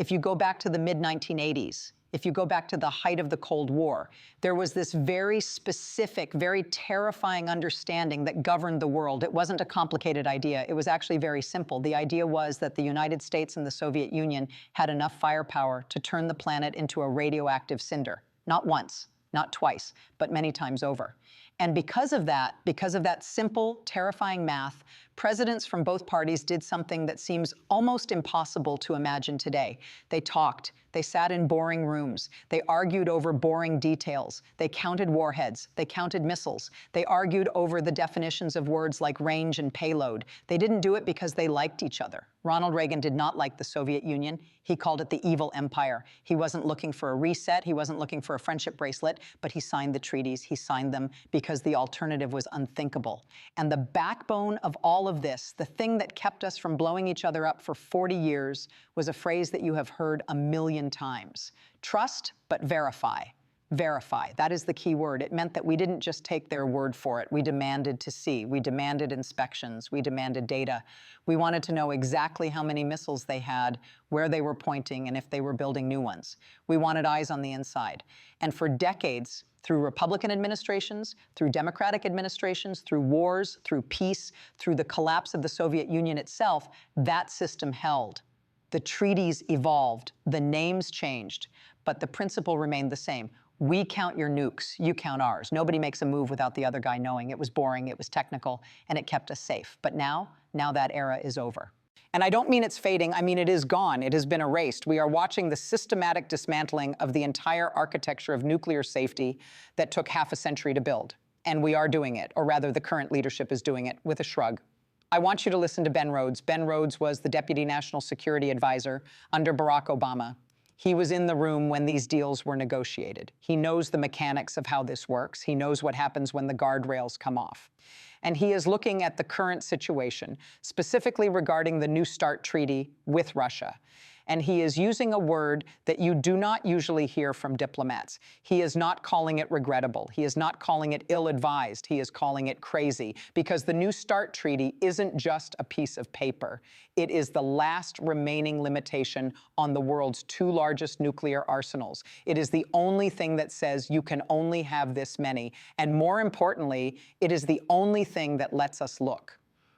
if you go back to the mid-1980s, if you go back to the height of the Cold War, there was this very specific, very terrifying understanding that governed the world. It wasn't a complicated idea. It was actually very simple. The idea was that the United States and the Soviet Union had enough firepower to turn the planet into a radioactive cinder. Not once, not twice, but many times over. And because of that simple, terrifying math, presidents from both parties did something that seems almost impossible to imagine today. They talked, they sat in boring rooms, they argued over boring details, they counted warheads, they counted missiles, they argued over the definitions of words like range and payload. They didn't do it because they liked each other. Ronald Reagan did not like the Soviet Union. He called it the evil empire. He wasn't looking for a reset, he wasn't looking for a friendship bracelet, but he signed the treaties, he signed them because the alternative was unthinkable. And the backbone of all of this, the thing that kept us from blowing each other up for 40 years, was a phrase that you have heard a million times. Trust, but verify. Verify. That is the key word. It meant that we didn't just take their word for it. We demanded to see. We demanded inspections. We demanded data. We wanted to know exactly how many missiles they had, where they were pointing, and if they were building new ones. We wanted eyes on the inside. And for decades, through Republican administrations, through Democratic administrations, through wars, through peace, through the collapse of the Soviet Union itself, that system held. The treaties evolved, the names changed, but the principle remained the same. We count your nukes, you count ours. Nobody makes a move without the other guy knowing. It was boring, it was technical, and it kept us safe. But now that era is over. And I don't mean it's fading, I mean it is gone, it has been erased. We are watching the systematic dismantling of the entire architecture of nuclear safety that took half a century to build. And we are doing it, or rather the current leadership is doing it, with a shrug. I want you to listen to Ben Rhodes. Ben Rhodes was the Deputy National Security Advisor under Barack Obama. He was in the room when these deals were negotiated. He knows the mechanics of how this works. He knows what happens when the guardrails come off. And he is looking at the current situation, specifically regarding the New START treaty with Russia. And he is using a word that you do not usually hear from diplomats. He is not calling it regrettable. He is not calling it ill-advised. He is calling it crazy, because the New START treaty isn't just a piece of paper. It is the last remaining limitation on the world's two largest nuclear arsenals. It is the only thing that says you can only have this many. And more importantly, it is the only thing that lets us look.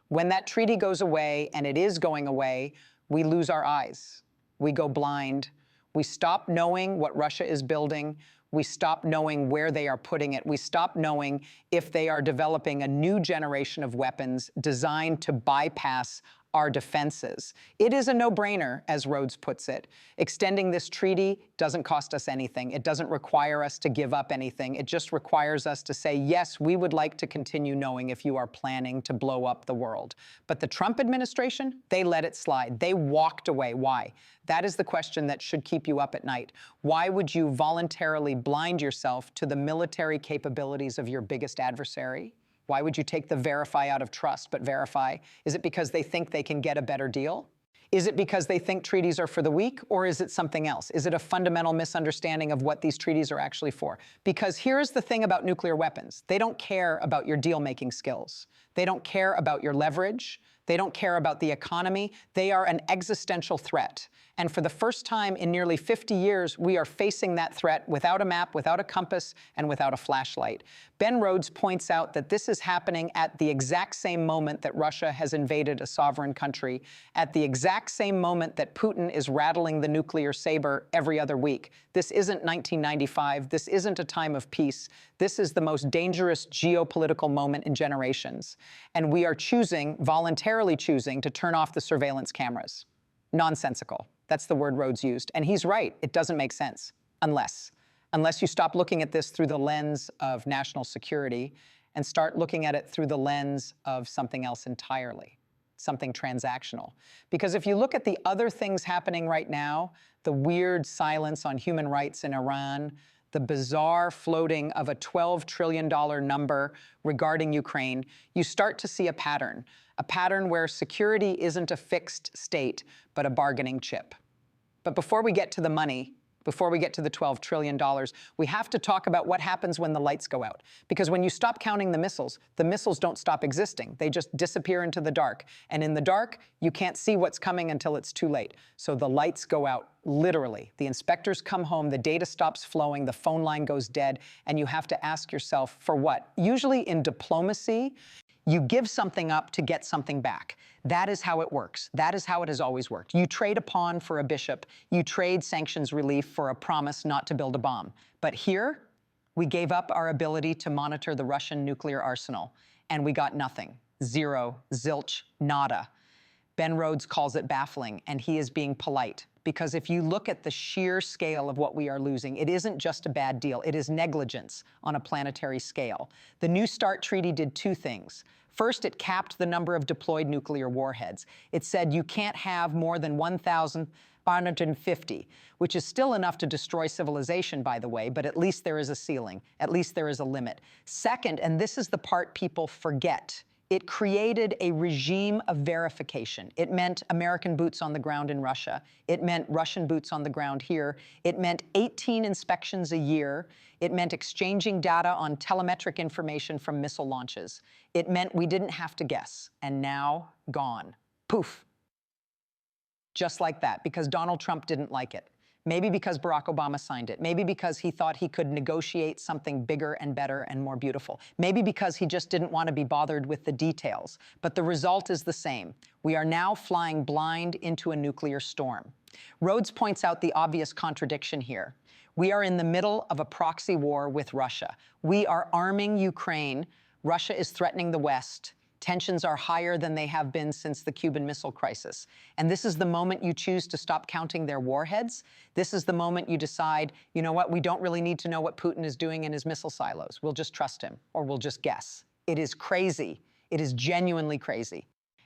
When that treaty goes away, and it is going away, we lose our eyes. We go blind. We stop knowing what Russia is building. We stop knowing where they are putting it. We stop knowing if they are developing a new generation of weapons designed to bypass our defenses. It is a no-brainer, as Rhodes puts it. Extending this treaty doesn't cost us anything. It doesn't require us to give up anything. It just requires us to say, yes, we would like to continue knowing if you are planning to blow up the world. But the Trump administration, they let it slide. They walked away. Why? That is the question that should keep you up at night. Why would you voluntarily blind yourself to the military capabilities of your biggest adversary? Why would you take the verify out of trust, but verify? Is it because they think they can get a better deal? Is it because they think treaties are for the weak, or is it something else? Is it a fundamental misunderstanding of what these treaties are actually for? Because here's the thing about nuclear weapons. They don't care about your deal-making skills. They don't care about your leverage. They don't care about the economy. They are an existential threat. And for the first time in nearly 50 years, we are facing that threat without a map, without a compass, and without a flashlight. Ben Rhodes points out that this is happening at the exact same moment that Russia has invaded a sovereign country, at the exact same moment that Putin is rattling the nuclear saber every other week. This isn't 1995. This isn't a time of peace. This is the most dangerous geopolitical moment in generations. And we are choosing, voluntarily choosing, to turn off the surveillance cameras. Nonsensical. That's the word Rhodes used. And he's right. It doesn't make sense. Unless you stop looking at this through the lens of national security and start looking at it through the lens of something else entirely, something transactional. Because if you look at the other things happening right now, the weird silence on human rights in Iran, the bizarre floating of a $12 trillion number regarding Ukraine, you start to see a pattern where security isn't a fixed state, but a bargaining chip. But before we get to the money, before we get to the $12 trillion, we have to talk about what happens when the lights go out. Because when you stop counting the missiles don't stop existing. They just disappear into the dark. And in the dark, you can't see what's coming until it's too late. So the lights go out, literally. The inspectors come home, the data stops flowing, the phone line goes dead, and you have to ask yourself, for what? Usually in diplomacy, you give something up to get something back. That is how it works. That is how it has always worked. You trade a pawn for a bishop. You trade sanctions relief for a promise not to build a bomb. But here, we gave up our ability to monitor the Russian nuclear arsenal, and we got nothing. Zero, zilch, nada. Ben Rhodes calls it baffling, and he is being polite. Because if you look at the sheer scale of what we are losing, it isn't just a bad deal, it is negligence on a planetary scale. The New START treaty did two things. First, it capped the number of deployed nuclear warheads. It said you can't have more than 1,550, which is still enough to destroy civilization, by the way, but at least there is a ceiling. At least there is a limit. Second, and this is the part people forget, it created a regime of verification. It meant American boots on the ground in Russia. It meant Russian boots on the ground here. It meant 18 inspections a year. It meant exchanging data on telemetric information from missile launches. It meant we didn't have to guess. And now, gone. Poof. Just like that, because Donald Trump didn't like it. Maybe because Barack Obama signed it. Maybe because he thought he could negotiate something bigger and better and more beautiful. Maybe because he just didn't want to be bothered with the details. But the result is the same. We are now flying blind into a nuclear storm. Rhodes points out the obvious contradiction here. We are in the middle of a proxy war with Russia. We are arming Ukraine. Russia is threatening the West. Tensions are higher than they have been since the Cuban Missile Crisis. And this is the moment you choose to stop counting their warheads. This is the moment you decide, you know what, we don't really need to know what Putin is doing in his missile silos. We'll just trust him, or we'll just guess. It is crazy. It is genuinely crazy.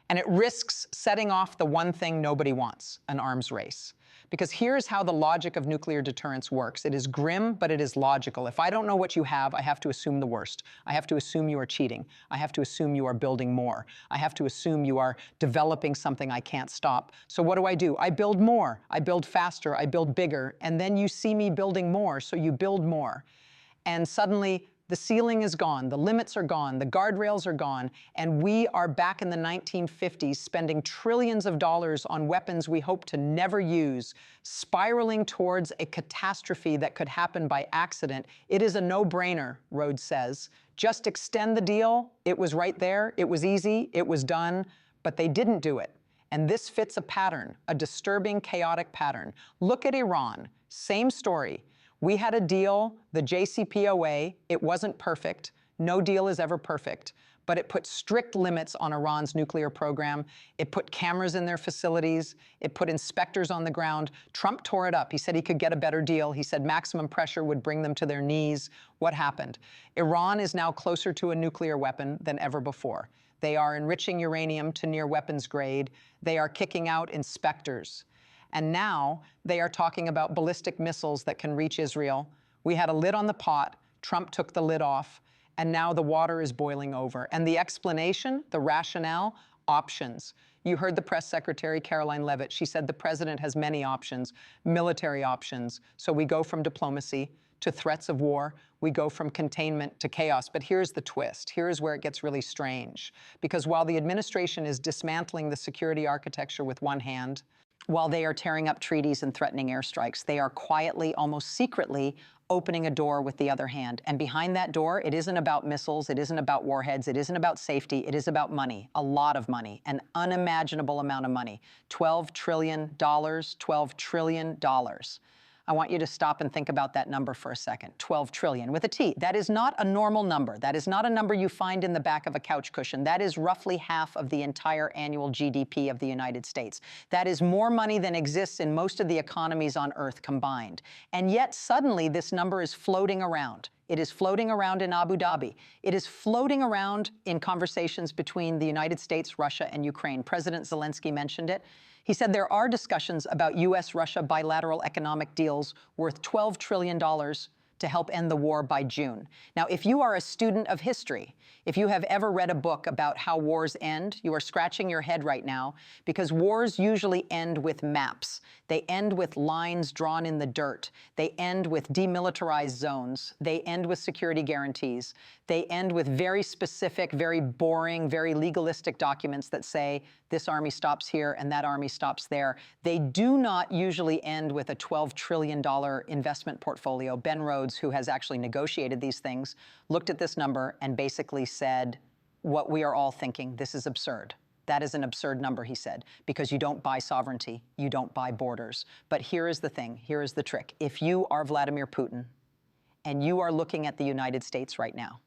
And it risks setting off the one thing nobody wants, an arms race. Because here's how the logic of nuclear deterrence works. It is grim, but it is logical. If I don't know what you have, I have to assume the worst. I have to assume you are cheating. I have to assume you are building more. I have to assume you are developing something I can't stop. So what do? I build more. I build faster. I build bigger. And then you see me building more, so you build more. And suddenly, the ceiling is gone, the limits are gone, the guardrails are gone, and we are back in the 1950s spending trillions of dollars on weapons we hope to never use, spiraling towards a catastrophe that could happen by accident. It is a no-brainer, Rhodes says. Just extend the deal. It was right there. It was easy. It was done. But they didn't do it. And this fits a pattern, a disturbing, chaotic pattern. Look at Iran. Same story. We had a deal, the JCPOA. It wasn't perfect. No deal is ever perfect. But it put strict limits on Iran's nuclear program. It put cameras in their facilities. It put inspectors on the ground. Trump tore it up. He said he could get a better deal. He said maximum pressure would bring them to their knees. What happened? Iran is now closer to a nuclear weapon than ever before. They are enriching uranium to near weapons grade. They are kicking out inspectors. And now they are talking about ballistic missiles that can reach Israel. We had a lid on the pot. Trump took the lid off. And now the water is boiling over. And the explanation, the rationale, options. You heard the press secretary, Caroline Leavitt. She said the president has many options, military options. So we go from diplomacy to threats of war. We go from containment to chaos. But here's the twist. Here's where it gets really strange. Because while the administration is dismantling the security architecture with one hand, while they are tearing up treaties and threatening airstrikes, they are quietly, almost secretly, opening a door with the other hand. And behind that door, it isn't about missiles, it isn't about warheads, it isn't about safety, it is about money, a lot of money, an unimaginable amount of money. $12 trillion, $12 trillion. I want you to stop and think about that number for a second. 12 trillion with a T. That is not a normal number. That is not a number you find in the back of a couch cushion. That is roughly half of the entire annual GDP of the United States. That is more money than exists in most of the economies on Earth combined. And yet suddenly this number is floating around. It is floating around in Abu Dhabi. It is floating around in conversations between the United States, Russia, and Ukraine. President Zelensky mentioned it. He said there are discussions about U.S.-Russia bilateral economic deals worth $12 trillion to help end the war by June. Now, if you are a student of history, if you have ever read a book about how wars end, you are scratching your head right now, because wars usually end with maps. They end with lines drawn in the dirt. They end with demilitarized zones. They end with security guarantees. They end with very specific, very boring, very legalistic documents that say this army stops here and that army stops there. They do not usually end with a $12 trillion investment portfolio. Ben Rhodes, who has actually negotiated these things, looked at this number and basically said what we are all thinking: this is absurd. That is an absurd number, he said, because you don't buy sovereignty, you don't buy borders. But here is the thing, here is the trick. If you are Vladimir Putin and you are looking at the United States right now,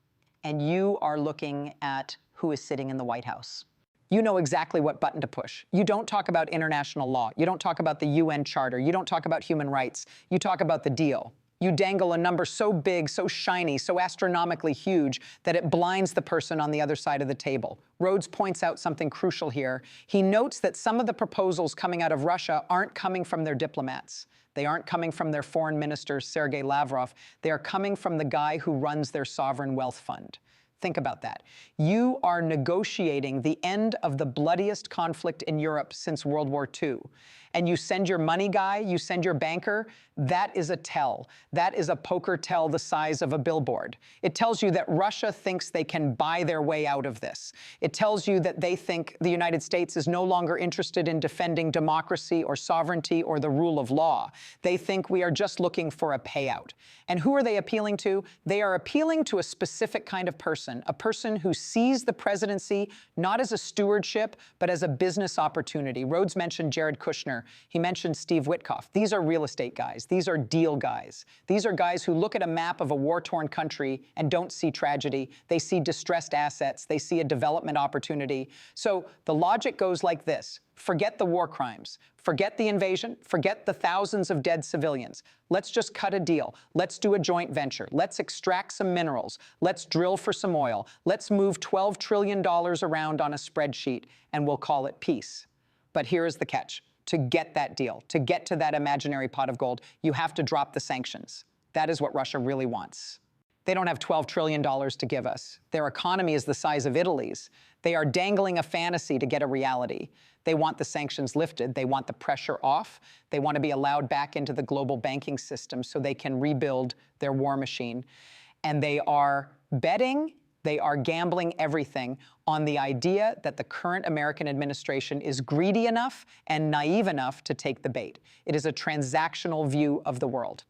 and you are looking at who is sitting in the White House, you know exactly what button to push. You don't talk about international law. You don't talk about the UN Charter. You don't talk about human rights. You talk about the deal. You dangle a number so big, so shiny, so astronomically huge that it blinds the person on the other side of the table. Rhodes points out something crucial here. He notes that some of the proposals coming out of Russia aren't coming from their diplomats. They aren't coming from their foreign minister, Sergei Lavrov. They are coming from the guy who runs their sovereign wealth fund. Think about that. You are negotiating the end of the bloodiest conflict in Europe since World War II. And you send your money guy, you send your banker, that is a tell. That is a poker tell the size of a billboard. It tells you that Russia thinks they can buy their way out of this. It tells you that they think the United States is no longer interested in defending democracy or sovereignty or the rule of law. They think we are just looking for a payout. And who are they appealing to? They are appealing to a specific kind of person, a person who sees the presidency not as a stewardship, but as a business opportunity. Rhodes mentioned Jared Kushner. He mentioned Steve Witkoff. These are real estate guys. These are deal guys. These are guys who look at a map of a war-torn country and don't see tragedy. They see distressed assets. They see a development opportunity. So the logic goes like this. Forget the war crimes. Forget the invasion. Forget the thousands of dead civilians. Let's just cut a deal. Let's do a joint venture. Let's extract some minerals. Let's drill for some oil. Let's move $12 trillion around on a spreadsheet, and we'll call it peace. But here is the catch. To get that deal, to get to that imaginary pot of gold, you have to drop the sanctions. That is what Russia really wants. They don't have $12 trillion to give us. Their economy is the size of Italy's. They are dangling a fantasy to get a reality. They want the sanctions lifted. They want the pressure off. They want to be allowed back into the global banking system so they can rebuild their war machine. And they are betting, they are gambling everything on the idea that the current American administration is greedy enough and naive enough to take the bait. It is a transactional view of the world.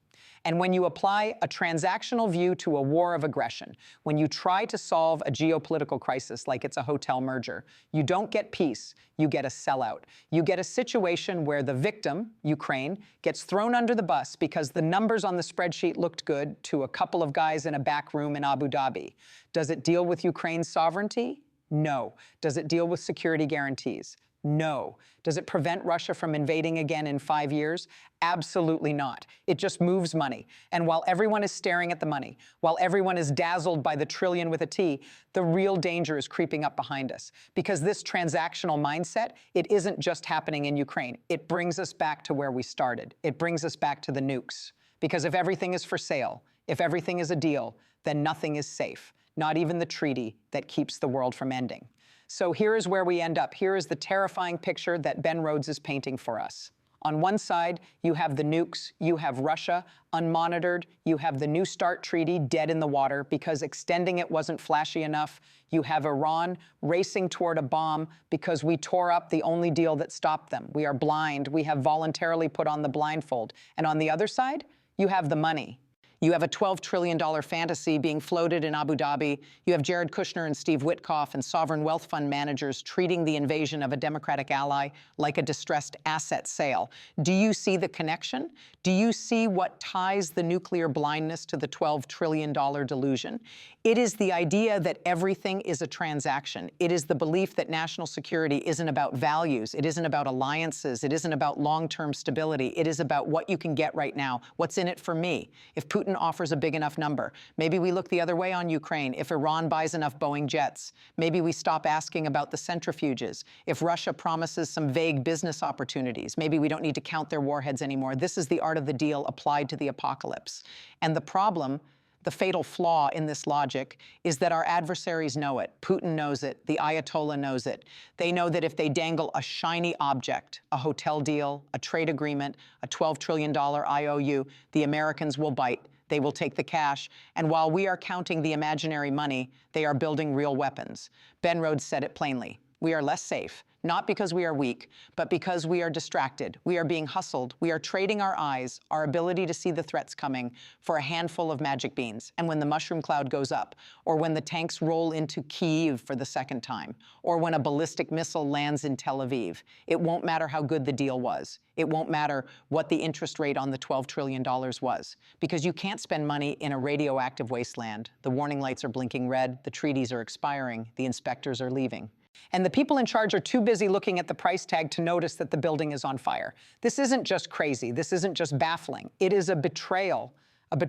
And when you apply a transactional view to a war of aggression, when you try to solve a geopolitical crisis like it's a hotel merger, you don't get peace, you get a sellout. You get a situation where the victim, Ukraine, gets thrown under the bus because the numbers on the spreadsheet looked good to a couple of guys in a back room in Abu Dhabi. Does it deal with Ukraine's sovereignty? No. Does it deal with security guarantees? No. Does it prevent Russia from invading again in 5 years? Absolutely not. It just moves money. And while everyone is staring at the money, while everyone is dazzled by the trillion with a T, the real danger is creeping up behind us. Because this transactional mindset, it isn't just happening in Ukraine. It brings us back to where we started. It brings us back to the nukes. Because if everything is for sale, if everything is a deal, then nothing is safe. Not even the treaty that keeps the world from ending. So here is where we end up. Here is the terrifying picture that Ben Rhodes is painting for us. On one side, you have the nukes, you have Russia, unmonitored, you have the New START treaty dead in the water because extending it wasn't flashy enough. You have Iran racing toward a bomb because we tore up the only deal that stopped them. We are blind. We have voluntarily put on the blindfold. And on the other side, you have the money. You have a $12 trillion fantasy being floated in Abu Dhabi. You have Jared Kushner and Steve Witkoff and sovereign wealth fund managers treating the invasion of a democratic ally like a distressed asset sale. Do you see the connection? Do you see what ties the nuclear blindness to the $12 trillion delusion? It is the idea that everything is a transaction. It is the belief that national security isn't about values. It isn't about alliances. It isn't about long-term stability. It is about what you can get right now. What's in it for me? If Putin Putin offers a big enough number. Maybe we look the other way on Ukraine if Iran buys enough Boeing jets. Maybe we stop asking about the centrifuges. If Russia promises some vague business opportunities, maybe we don't need to count their warheads anymore. This is the art of the deal applied to the apocalypse. And the problem, the fatal flaw in this logic, is that our adversaries know it. Putin knows it. The Ayatollah knows it. They know that if they dangle a shiny object, a hotel deal, a trade agreement, a $12 trillion IOU, the Americans will bite. They will take the cash. And while we are counting the imaginary money, they are building real weapons. Ben Rhodes said it plainly. We are less safe, not because we are weak, but because we are distracted. We are being hustled. We are trading our eyes, our ability to see the threats coming, for a handful of magic beans. And when the mushroom cloud goes up, or when the tanks roll into Kyiv for the second time, or when a ballistic missile lands in Tel Aviv, it won't matter how good the deal was. It won't matter what the interest rate on the $12 trillion was, because you can't spend money in a radioactive wasteland. The warning lights are blinking red, the treaties are expiring, the inspectors are leaving. And the people in charge are too busy looking at the price tag to notice that the building is on fire. This isn't just crazy. This isn't just baffling. It is a betrayal of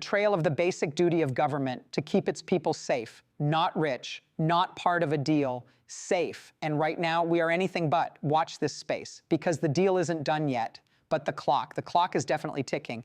the basic duty of government to keep its people safe, not rich, not part of a deal, safe. And right now, we are anything but. Watch this space, because the deal isn't done yet, but the clock is definitely ticking.